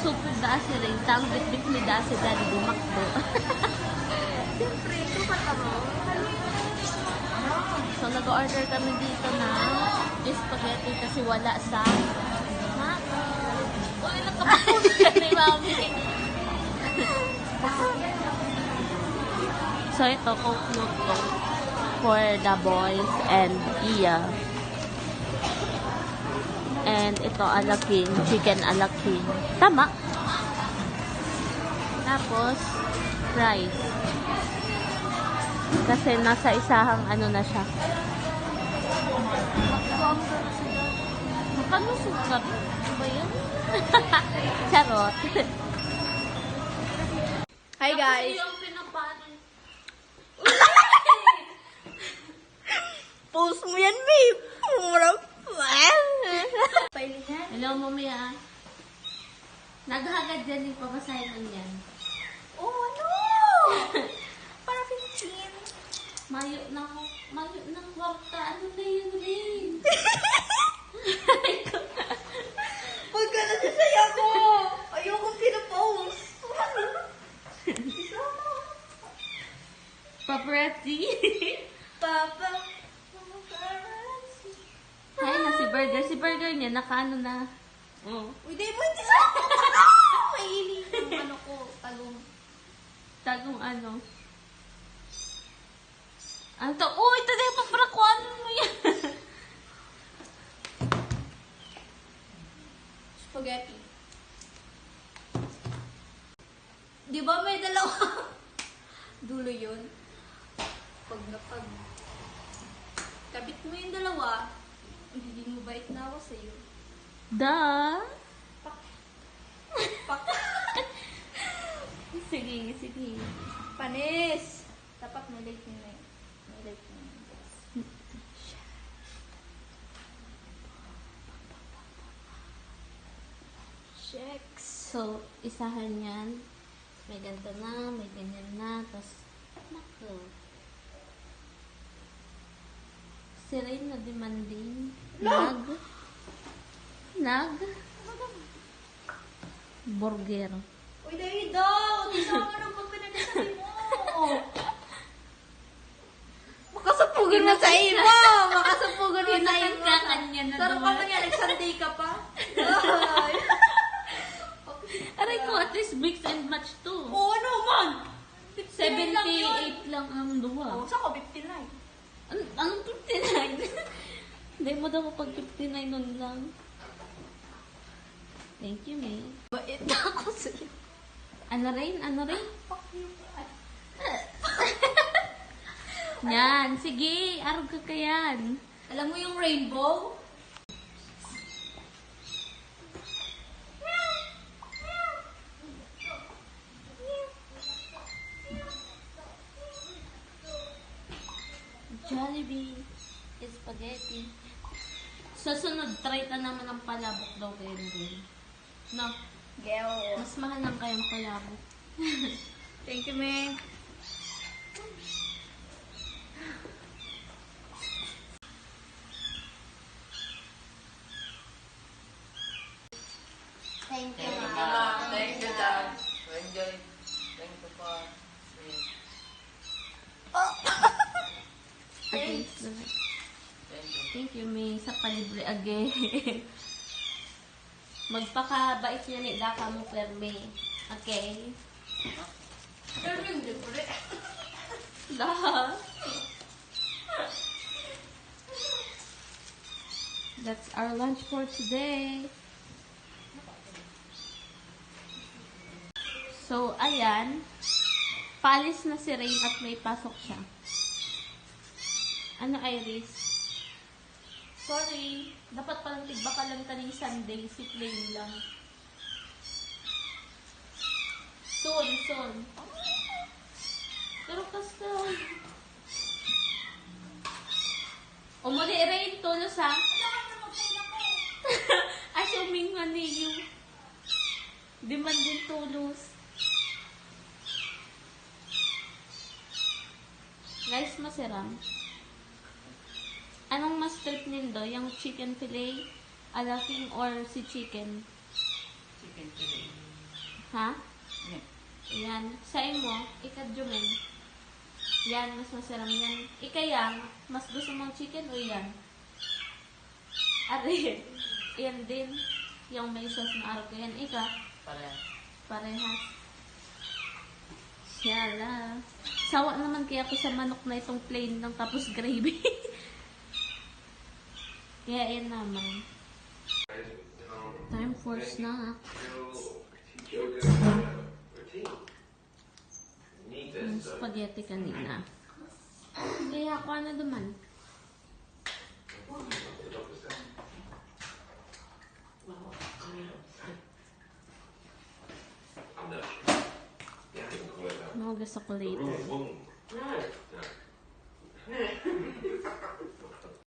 Super dasi rin. Tang bit-bit ni dasi dali bumakbo. Siyempre, kumata mo. So, nag-order kami dito na spaghetti kasi wala sa Mako. Uy, nakapunta ni Mami. So, ito, Coke Note to for the boys and Iya. And ito, alaking. Chicken alaking. Tama. Tapos, rice. Kasi nasa isahang ano na siya. Magkano sukat? Ano ba yun? Charot. Hi guys! Kasi yung pinapanin. Post mo yan, babe! Murang fan! Pailingan? Hello, mamaya. Naghagad dyan yung papasahin yan. Oh, ano? Para 15. Mayo ng kwarta. Ano na yun, Rin? Huwag ka na sasaya ko! Ayokong pinapost! Paparazzi. Papa! Hay na si Burger. Si Burger niya, nakaano na. Oh. Uy, di mo hindi sa mahilig yung ano ko, talong. Tagong ano. Ano to? Oh, ito na yung paprakuan mo yan. Spaghetti. Di ba may dalawa? Dulo yun. Pag kabit mo yung dalawa, hindi mo bait na ako sa'yo. Da. Pak! Sige, sige. Panis! Dapat may light nyo na yun. May light nyo na yun. Checks. So, isahan yan. May ganito na, may ganyan na, tapos, nako. Si Rain na demanding. Nag? Burger. Uy, dahil daw! Di sa mga nang pagpinagasabi mo! Makasupugan na sa iba! Makasupugan na sa iba! Kanya na Sarap ka naman. man yan, nagsanday ka pa? Ay! Aray ko, at least mix and match to. Oo, ano man! 78 lang ang duwa. Oo, saan ko 59? Anong 59? Hindi mo daw pag 59 nun lang. Thank you, May. Bait na ako sa'yo. Ano rin? Ano rin? Fuck you. Yan. Sige, arog ka yan. Alam mo yung rainbow? Jollibee. Spaghetti. Sa sunod, try ka naman ng palabok daw kayo rin. No? Geo. Mas mahal lang kayong palabok. Thank you, May. Thank you, Ma. Thank you, Dad. Enjoy. Thank you, Pa. Again. Thank you. Thank you, May, sa palibre again. Magpakabait niya ni Daka mo, per May. Okay? Pero hindi ko rin. Lahat. That's our lunch for today. So, ayan. Paalis na si Rain at may pasok siya. Ano, Iris? Sorry. Dapat palang tigbaka lang ka ng Sunday. Si Plain lang. Soon. Pero basta. Umuli, Rain. Tulos, ha? Assuming nga niyo. Demand din tulos. Guys, masiram. Anong mas trip nindo? Yung chicken fillet, alaking, or si chicken? Chicken fillet. Ha? Yan. Sa'yo mo, ikadjumen. Yan, mas masarap yan. Ikayang, mas gusto mong chicken o yan? Ari, yan din. Yung may sauce na araw ko yan. Ika, Pareha. parehas. Siyala. Sawa naman kaya ako sa manok na itong plain lang tapos gravy. Kaya yan naman. Time for snack. Yung spaghetti kanina. Kaya ako na duman. Mahugas ako later.